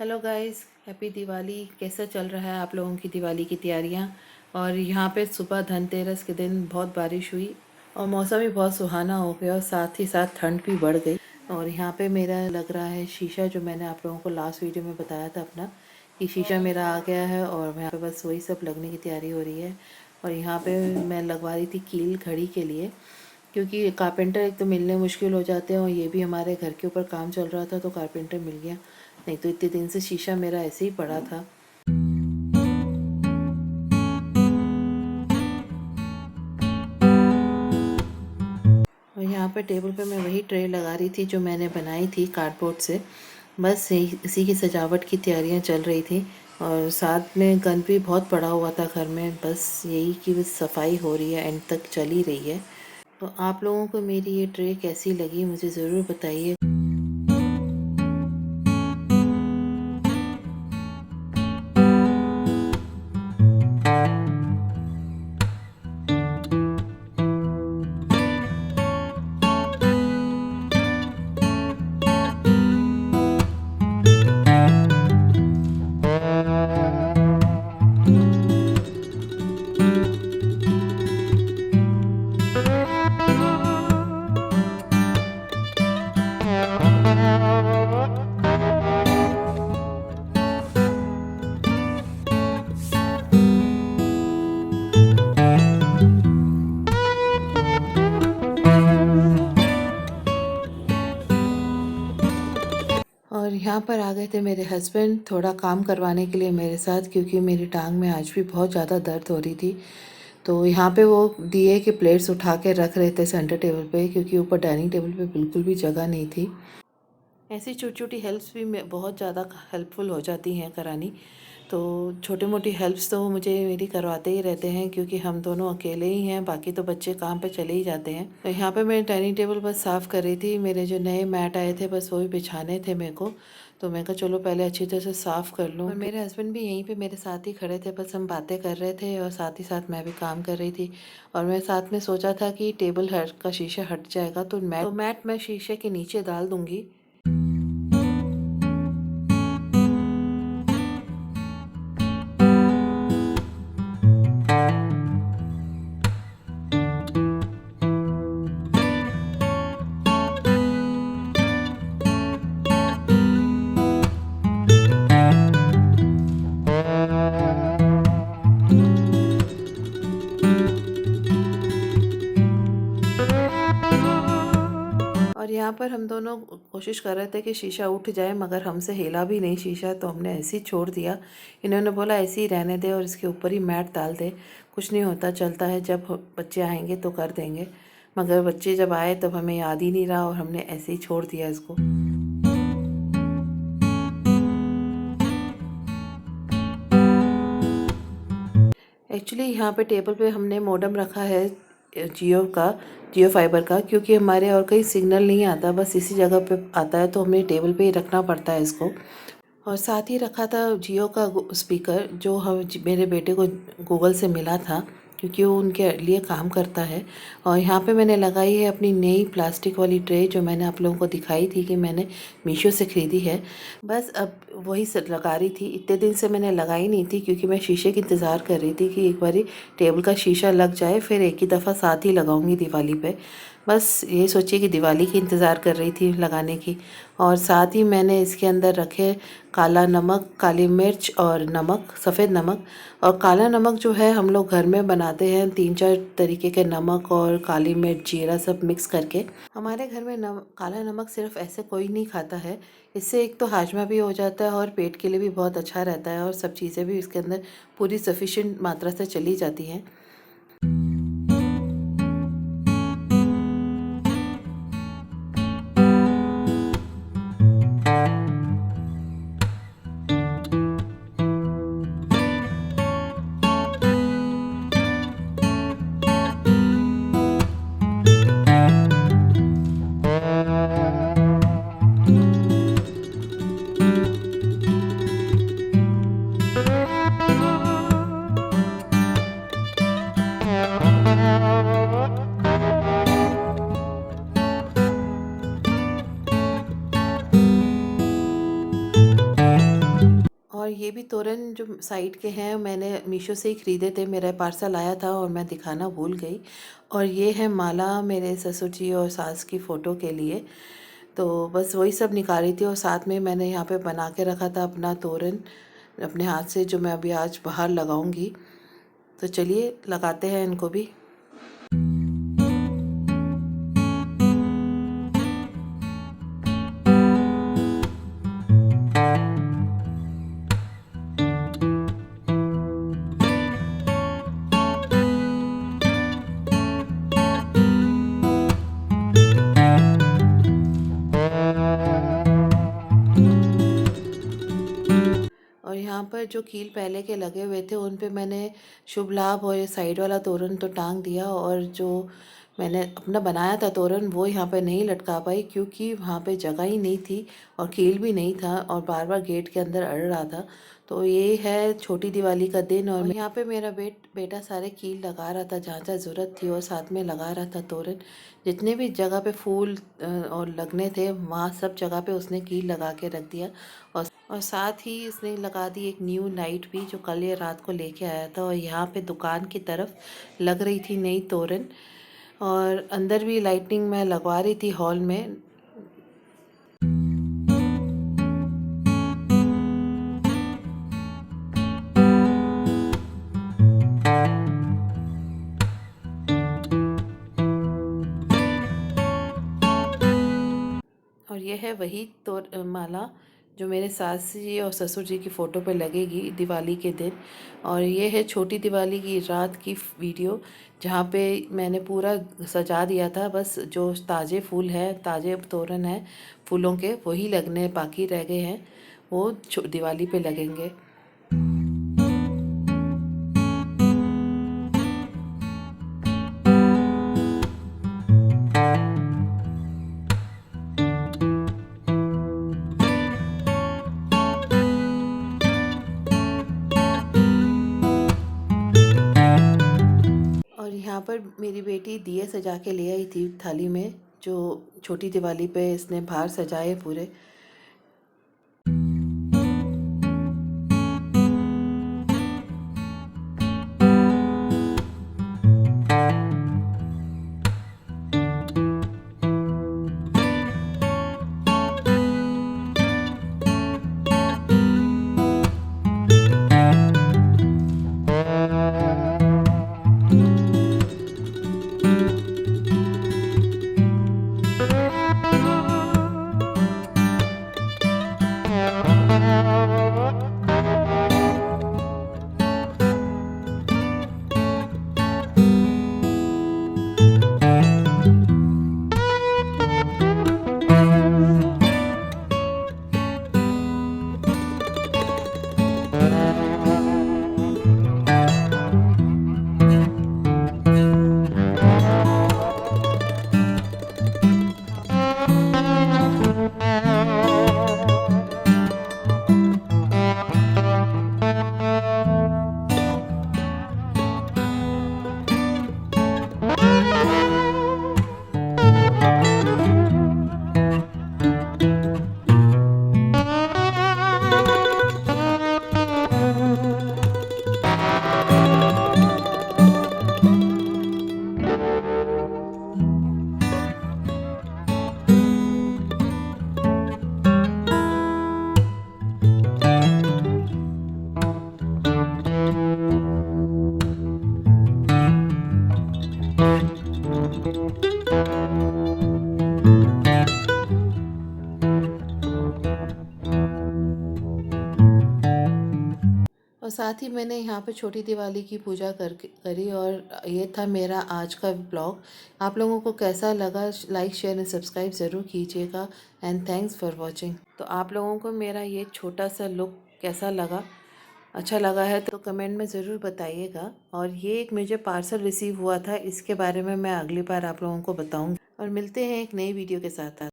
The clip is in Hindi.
Hello guys, happy Diwali. कैसा चल रहा है आप लोगों की दिवाली की तैयारियां। और यहाँ पे सुबह धनतेरस के दिन बहुत बारिश हुई और मौसम भी बहुत सुहाना हो गया और साथ ही साथ ठंड भी बढ़ गई। और यहाँ पे मेरा लग रहा है शीशा, जो मैंने आप लोगों को लास्ट वीडियो में बताया था अपना, कि शीशा मेरा आ गया है और यहाँ पे बस वही सब लगने की तैयारी हो रही है। और यहाँ पे मैं लगवा रही थी कील घड़ी के लिए, क्योंकि कारपेंटर एक तो मिलने मुश्किल हो जाते हैं और ये भी हमारे घर के ऊपर काम चल रहा था तो कारपेंटर मिल गया, नहीं तो इतने दिन से शीशा मेरा ऐसे ही पड़ा था। और यहाँ पे टेबल पे मैं वही ट्रे लगा रही थी जो मैंने बनाई थी कार्डबोर्ड से। बस यही इसी की सजावट की तैयारियाँ चल रही थी। और साथ में गंद भी बहुत पड़ा हुआ था घर में, बस यही कि बस सफाई हो रही है, एंड तक चली रही है। तो आप लोगों को मेरी ये ट्रे कैसी लगी मुझे ज़रूर बताइए। और यहाँ पर आ गए थे मेरे हस्बैंड थोड़ा काम करवाने के लिए मेरे साथ, क्योंकि मेरी टांग में आज भी बहुत ज़्यादा दर्द हो रही थी। तो यहाँ पे वो दिए कि प्लेट्स उठा के रख रहे थे सेंटर टेबल पे, क्योंकि ऊपर डाइनिंग टेबल पे बिल्कुल भी जगह नहीं थी। ऐसी छोटी छोटी हेल्प्स भी बहुत ज़्यादा हेल्पफुल हो जाती हैं करानी। तो छोटी मोटी हेल्प्स तो मुझे मेरी करवाते ही रहते हैं, क्योंकि हम दोनों अकेले ही हैं, बाकी तो बच्चे काम पे चले ही जाते हैं। तो यहाँ पे मैं डाइनिंग टेबल बस साफ़ कर रही थी, मेरे जो नए मैट आए थे बस वही बिछाने थे मेरे को। तो मैं कहा चलो पहले अच्छी तरह से साफ़ कर लूँ। और मेरे हस्बैंड भी यहीं पे मेरे साथ ही खड़े थे, बस हम बातें कर रहे थे और साथ ही साथ मैं भी काम कर रही थी। और मैं साथ में सोचा था कि टेबल हट का शीशा हट जाएगा तो मैट मैं शीशे के नीचे डाल दूँगी। और यहाँ पर हम दोनों कोशिश कर रहे थे कि शीशा उठ जाए, मगर हमसे हिला भी नहीं शीशा, तो हमने ऐसे ही छोड़ दिया। इन्होंने बोला ऐसे ही रहने दे और इसके ऊपर ही मैट डाल दे, कुछ नहीं होता, चलता है, जब बच्चे आएंगे तो कर देंगे। मगर बच्चे जब आए तब हमें याद ही नहीं रहा और हमने ऐसे ही छोड़ दिया इसको। एक्चुअली यहाँ पे टेबल पे हमने मॉडेम रखा है जियो फाइबर का, क्योंकि हमारे और कहीं सिग्नल नहीं आता, बस इसी जगह पे आता है, तो हमें टेबल पे ही रखना पड़ता है इसको। और साथ ही रखा था जियो का स्पीकर, जो हम मेरे बेटे को गूगल से मिला था, क्योंकि वो उनके लिए काम करता है। और यहाँ पे मैंने लगाई है अपनी नई प्लास्टिक वाली ट्रे, जो मैंने आप लोगों को दिखाई थी कि मैंने मीशो से ख़रीदी है। बस अब वही सब लगा रही थी, इतने दिन से मैंने लगाई नहीं थी, क्योंकि मैं शीशे की इंतज़ार कर रही थी कि एक बारी टेबल का शीशा लग जाए, फिर एक ही दफ़ा साथ ही लगाऊंगी दिवाली पे। बस ये सोचिए कि दिवाली की इंतज़ार कर रही थी लगाने की। और साथ ही मैंने इसके अंदर रखे काला नमक, काली मिर्च और नमक, सफ़ेद नमक। और काला नमक जो है हम लोग घर में बनाते हैं, 3-4 तरीके के नमक और काली मिर्च, जीरा सब मिक्स करके। हमारे घर में काला नमक सिर्फ ऐसे कोई नहीं खाता है। इससे एक तो हाजमा भी हो जाता है और पेट के लिए भी बहुत अच्छा रहता है, और सब चीज़ें भी इसके अंदर पूरी सफिशिएंट मात्रा से चली जाती हैं। और ये भी तोरण जो साइड के हैं मैंने मीशो से ही ख़रीदे थे, मेरा पार्सल आया था और मैं दिखाना भूल गई। और ये है माला मेरे ससुर जी और सास की फ़ोटो के लिए, तो बस वही सब निकाली थी। और साथ में मैंने यहाँ पे बना के रखा था अपना तोरण अपने हाथ से, जो मैं अभी आज बाहर लगाऊंगी। तो चलिए लगाते हैं इनको भी। और यहाँ पर जो कील पहले के लगे हुए थे उन पे मैंने शुभ लाभ और ये साइड वाला तोरण तो टांग दिया। और जो मैंने अपना बनाया था तोरण वो यहाँ पे नहीं लटका पाई क्योंकि वहाँ पे जगह ही नहीं थी और कील भी नहीं था और बार बार गेट के अंदर अड़ रहा था। तो ये है छोटी दिवाली का दिन। और यहाँ पे मेरा बेटा सारे कील लगा रहा था जहाँ जहाँ ज़रूरत थी और साथ में लगा रहा था तोरण। जितने भी जगह पे फूल और लगने थे वहाँ सब जगह पे उसने कील लगा के रख दिया। और साथ ही इसने लगा दी एक न्यू लाइट भी जो कल ये रात को लेके आया था। और यहाँ पे दुकान की तरफ लग रही थी नई तोरण और अंदर भी लाइटिंग मैं लगवा रही थी हॉल में। और ये है वही तो माला जो मेरे सास जी और ससुर जी की फ़ोटो पे लगेगी दिवाली के दिन। और ये है छोटी दिवाली की रात की वीडियो जहाँ पे मैंने पूरा सजा दिया था। बस जो ताज़े फूल हैं, ताज़े तोरण हैं फूलों के, वही लगने बाकी रह गए हैं, वो दिवाली पे लगेंगे। और यहाँ पर मेरी बेटी दिए सजा के ले आई थी थाली में, जो छोटी दिवाली पे इसने बाहर सजाए पूरे। और साथ ही मैंने यहाँ पे छोटी दिवाली की पूजा करी। और ये था मेरा आज का ब्लॉग। आप लोगों को कैसा लगा, लाइक शेयर एंड सब्सक्राइब ज़रूर कीजिएगा। And thanks for watching. तो आप लोगों को मेरा ये छोटा सा लुक कैसा लगा, अच्छा लगा है तो कमेंट में ज़रूर बताइएगा। और ये एक मुझे पार्सल रिसीव हुआ था, इसके बारे में मैं अगली बार आप लोगों को बताऊँगी। और मिलते हैं एक नई वीडियो के साथ।